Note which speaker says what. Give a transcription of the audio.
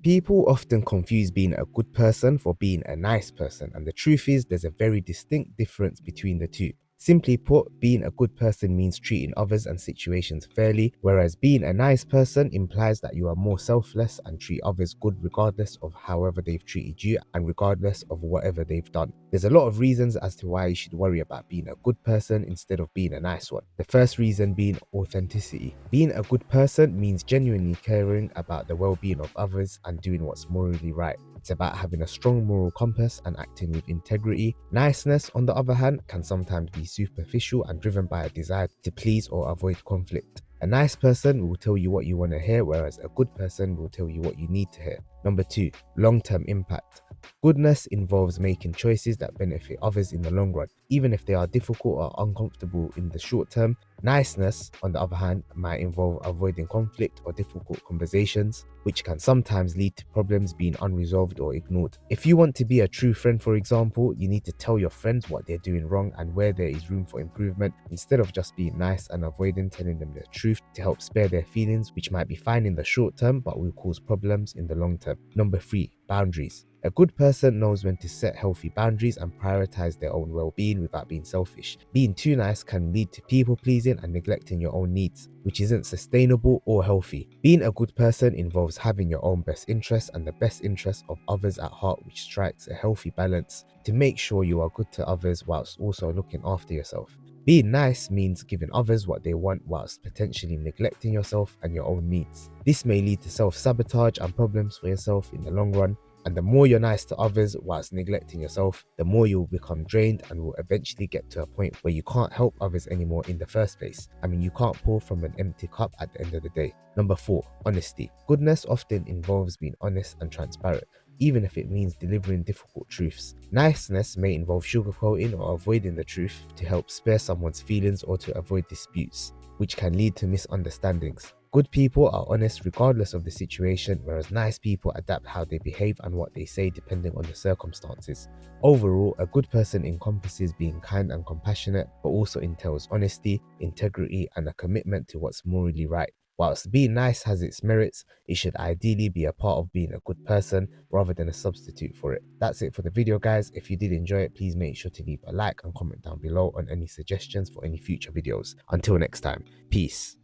Speaker 1: People often confuse being a good person for being a nice person, and the truth is there's a very distinct difference between the two. Simply put, being a good person means treating others and situations fairly, whereas being a nice person implies that you are more selfless and treat others good regardless of however they've treated you and regardless of whatever they've done. There's a lot of reasons as to why you should worry about being a good person instead of being a nice one. The first reason being authenticity. Being a good person means genuinely caring about the well-being of others and doing what's morally right. It's about having a strong moral compass and acting with integrity. Niceness, on the other hand, can sometimes be superficial and driven by a desire to please or avoid conflict. A nice person will tell you what you want to hear, whereas a good person will tell you what you need to hear. Number 2, long-term impact. Goodness involves making choices that benefit others in the long run, even if they are difficult or uncomfortable in the short term. Niceness, on the other hand, might involve avoiding conflict or difficult conversations, which can sometimes lead to problems being unresolved or ignored. If you want to be a true friend, for example, you need to tell your friends what they're doing wrong and where there is room for improvement, instead of just being nice and avoiding telling them the truth to help spare their feelings, which might be fine in the short term but will cause problems in the long term. Number 3, boundaries. A good person knows when to set healthy boundaries and prioritize their own well-being without being selfish. Being too nice can lead to people pleasing and neglecting your own needs, which isn't sustainable or healthy. Being a good person involves having your own best interests and the best interests of others at heart, which strikes a healthy balance to make sure you are good to others whilst also looking after yourself. Being nice means giving others what they want whilst potentially neglecting yourself and your own needs. This may lead to self-sabotage and problems for yourself in the long run. And the more you're nice to others whilst neglecting yourself, the more you'll become drained and will eventually get to a point where you can't help others anymore in the first place. I mean, you can't pour from an empty cup at the end of the day. Number 4, honesty. Goodness often involves being honest and transparent, even if it means delivering difficult truths. Niceness may involve sugarcoating or avoiding the truth to help spare someone's feelings or to avoid disputes, which can lead to misunderstandings. Good people are honest regardless of the situation, whereas nice people adapt how they behave and what they say depending on the circumstances. Overall, a good person encompasses being kind and compassionate, but also entails honesty, integrity, and a commitment to what's morally right. Whilst being nice has its merits, it should ideally be a part of being a good person rather than a substitute for it. That's it for the video, guys. If you did enjoy it, please make sure to leave a like and comment down below on any suggestions for any future videos. Until next time, peace.